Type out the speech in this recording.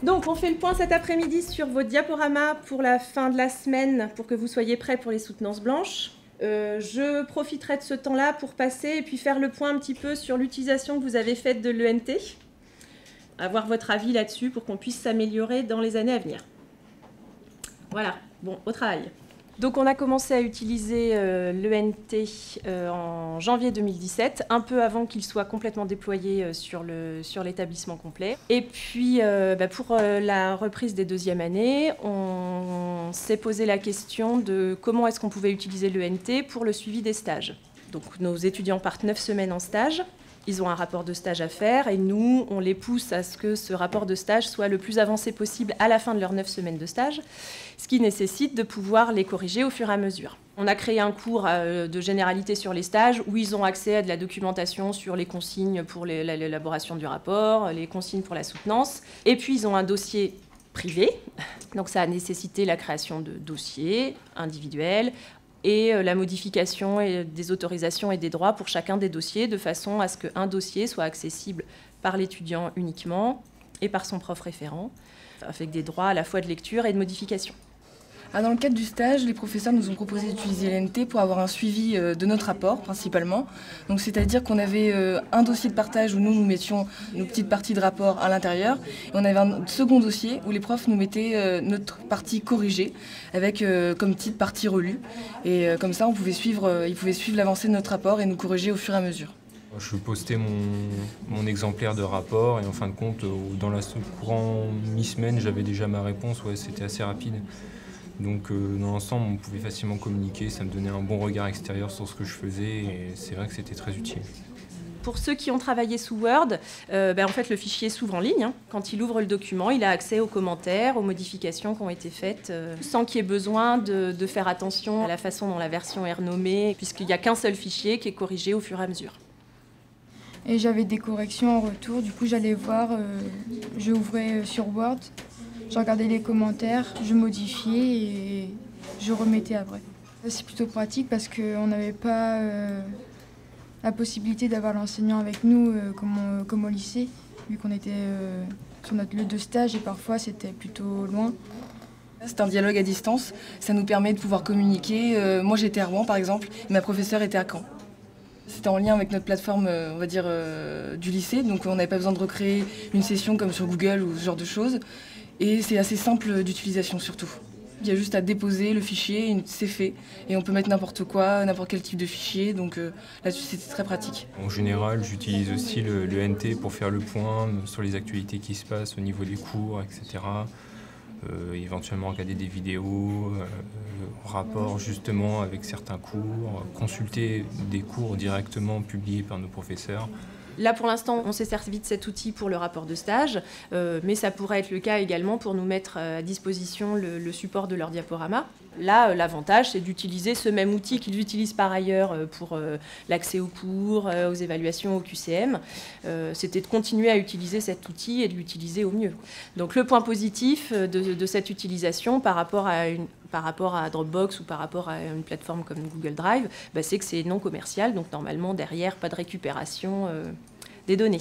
Donc, on fait le point cet après-midi sur vos diaporamas pour la fin de la semaine, pour que vous soyez prêts pour les soutenances blanches. Je profiterai de ce temps-là pour passer et puis faire le point un petit peu sur l'utilisation que vous avez faite de l'ENT. Avoir votre avis là-dessus pour qu'on puisse s'améliorer dans les années à venir. Voilà, bon, au travail. Donc on a commencé à utiliser l'ENT en janvier 2017, un peu avant qu'il soit complètement déployé sur l'établissement complet. Et puis pour la reprise des deuxièmes années, on s'est posé la question de comment est-ce qu'on pouvait utiliser l'ENT pour le suivi des stages. Donc nos étudiants partent 9 semaines en stage. Ils ont un rapport de stage à faire et nous, on les pousse à ce que ce rapport de stage soit le plus avancé possible à la fin de leurs 9 semaines de stage, ce qui nécessite de pouvoir les corriger au fur et à mesure. On a créé un cours de généralité sur les stages où ils ont accès à de la documentation sur les consignes pour l'élaboration du rapport, les consignes pour la soutenance, et puis ils ont un dossier privé, donc ça a nécessité la création de dossiers individuels, et la modification des autorisations et des droits pour chacun des dossiers, de façon à ce qu'un dossier soit accessible par l'étudiant uniquement et par son prof référent, avec des droits à la fois de lecture et de modification. Dans le cadre du stage, les professeurs nous ont proposé d'utiliser l'ENT pour avoir un suivi de notre rapport, principalement. Donc, c'est-à-dire qu'on avait un dossier de partage où nous mettions nos petites parties de rapport à l'intérieur. Et on avait un second dossier où les profs nous mettaient notre partie corrigée, avec comme petite partie relue. Et comme ça, ils pouvaient suivre l'avancée de notre rapport et nous corriger au fur et à mesure. Je postais mon exemplaire de rapport et en fin de compte, dans la courant mi-semaine, j'avais déjà ma réponse. Ouais, c'était assez rapide. Donc dans l'ensemble, on pouvait facilement communiquer, ça me donnait un bon regard extérieur sur ce que je faisais et c'est vrai que c'était très utile. Pour ceux qui ont travaillé sous Word, en fait, le fichier s'ouvre en ligne. Quand il ouvre le document, il a accès aux commentaires, aux modifications qui ont été faites, sans qu'il y ait besoin de faire attention à la façon dont la version est renommée, puisqu'il n'y a qu'un seul fichier qui est corrigé au fur et à mesure. Et j'avais des corrections en retour, du coup j'allais voir, je ouvrais sur Word. Je regardais les commentaires, je modifiais et je remettais après. C'est plutôt pratique parce qu'on n'avait pas la possibilité d'avoir l'enseignant avec nous comme au lycée, vu qu'on était sur notre lieu de stage et parfois c'était plutôt loin. C'est un dialogue à distance, ça nous permet de pouvoir communiquer. Moi j'étais à Rouen par exemple, et ma professeure était à Caen. C'était en lien avec notre plateforme, on va dire, du lycée, donc on n'avait pas besoin de recréer une session comme sur Google ou ce genre de choses. Et c'est assez simple d'utilisation surtout. Il y a juste à déposer le fichier, c'est fait. Et on peut mettre n'importe quoi, n'importe quel type de fichier, donc là-dessus c'était très pratique. En général, j'utilise aussi le NT pour faire le point sur les actualités qui se passent au niveau des cours, etc. Éventuellement regarder des vidéos, rapport justement avec certains cours, consulter des cours directement publiés par nos professeurs. Là, pour l'instant, on s'est servi de cet outil pour le rapport de stage, mais ça pourrait être le cas également pour nous mettre à disposition le support de leur diaporama. Là, l'avantage, c'est d'utiliser ce même outil qu'ils utilisent par ailleurs pour l'accès aux cours, aux évaluations, au QCM. C'était de continuer à utiliser cet outil et de l'utiliser au mieux. Donc le point positif de cette utilisation par rapport à Dropbox ou par rapport à une plateforme comme Google Drive, c'est que c'est non commercial, donc normalement derrière, pas de récupération des données.